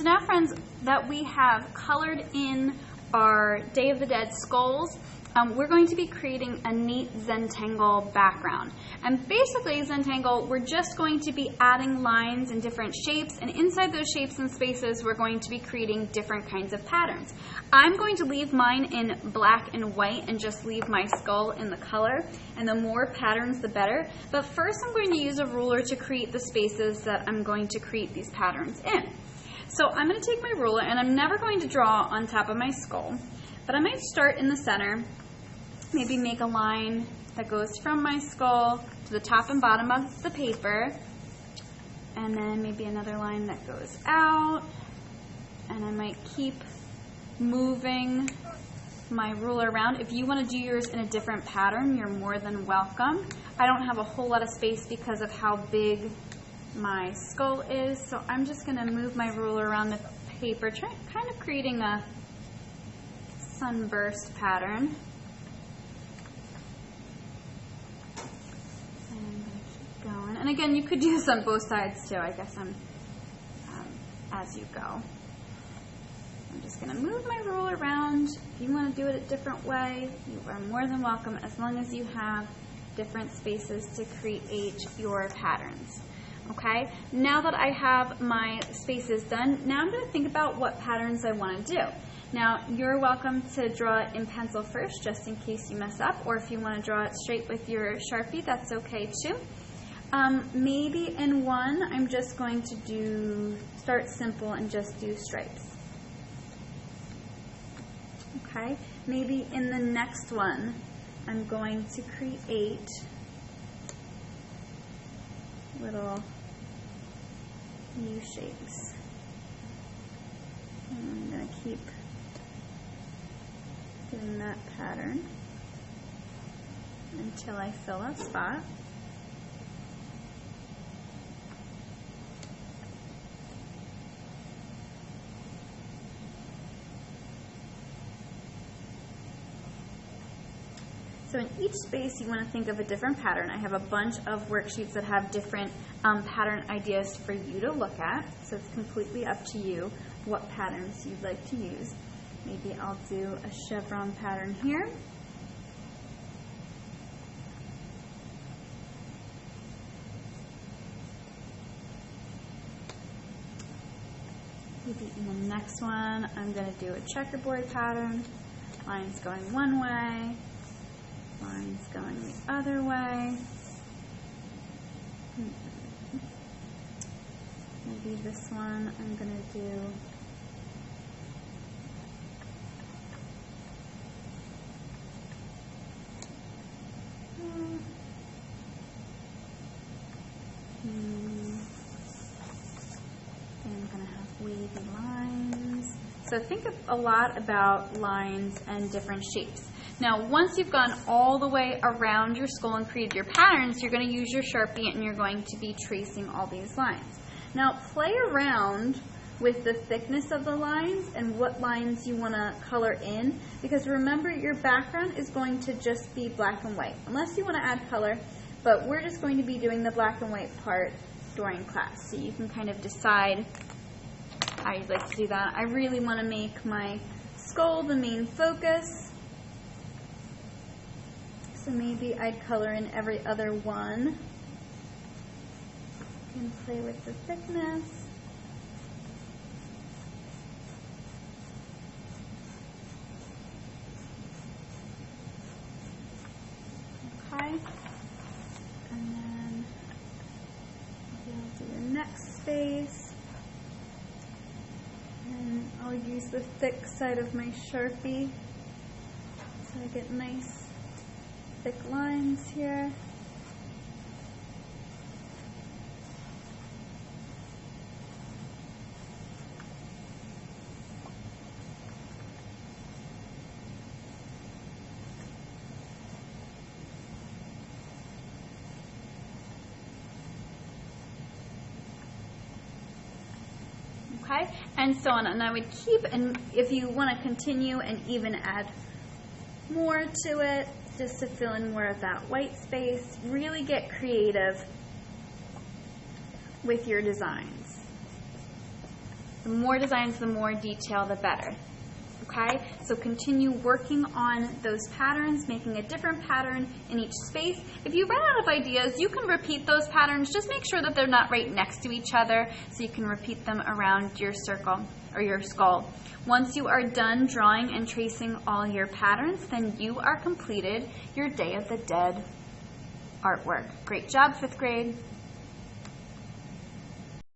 So now, friends, that we have colored in our Day of the Dead skulls, we're going to be creating a neat zentangle background. And basically, zentangle, we're just going to be adding lines in different shapes, and inside those shapes and spaces, we're going to be creating different kinds of patterns. I'm going to leave mine in black and white and just leave my skull in the color, and the more patterns, the better. But first, I'm going to use a ruler to create the spaces that I'm going to create these patterns in. So I'm going to take my ruler, and I'm never going to draw on top of my skull, but I might start in the center. Maybe make a line that goes from my skull to the top and bottom of the paper, and then maybe another line that goes out, and I might keep moving my ruler around. If you want to do yours in a different pattern, you're more than welcome. I don't have a whole lot of space because of how big my skull is, so I'm just going to move my ruler around the paper, kind of creating a sunburst pattern. And again, you could do this on both sides too. I guess I'm as you go. I'm just going to move my ruler around. If you want to do it a different way, you are more than welcome, as long as you have different spaces to create your patterns. Okay, now that I have my spaces done, now I'm going to think about what patterns I want to do. Now, you're welcome to draw it in pencil first, just in case you mess up, or if you want to draw it straight with your Sharpie, that's okay too. Maybe in one, I'm just going to start simple and just do stripes. Okay, maybe in the next one, I'm going to create little U shapes. And I'm going to keep doing that pattern until I fill a spot. So in each space, you want to think of a different pattern. I have a bunch of worksheets that have different pattern ideas for you to look at. So it's completely up to you what patterns you'd like to use. Maybe I'll do a chevron pattern here. Maybe in the next one, I'm going to do a checkerboard pattern. Lines going one way. Lines going the other way. Maybe this one I'm going to do I'm going to have wavy lines. So think a lot about lines and different shapes. Now, once you've gone all the way around your skull and created your patterns, you're going to use your Sharpie and you're going to be tracing all these lines. Now, play around with the thickness of the lines and what lines you want to color in, because remember, your background is going to just be black and white, unless you want to add color, but we're just going to be doing the black and white part during class, so you can kind of decide how you'd like to do that. I really want to make my skull the main focus. So maybe I'd color in every other one and play with the thickness. Okay. And then maybe I'll do the next space. And I'll use the thick side of my Sharpie so I get nice thick lines here. Okay, and so on, and I would keep, and if you want to continue and even add more to it, just to fill in more of that white space, really get creative with your designs. The more designs, the more detail, the better. Okay, so continue working on those patterns, making a different pattern in each space. If you run out of ideas, you can repeat those patterns. Just make sure that they're not right next to each other so you can repeat them around your circle or your skull. Once you are done drawing and tracing all your patterns, then you are completed your Day of the Dead artwork. Great job, 5th grade.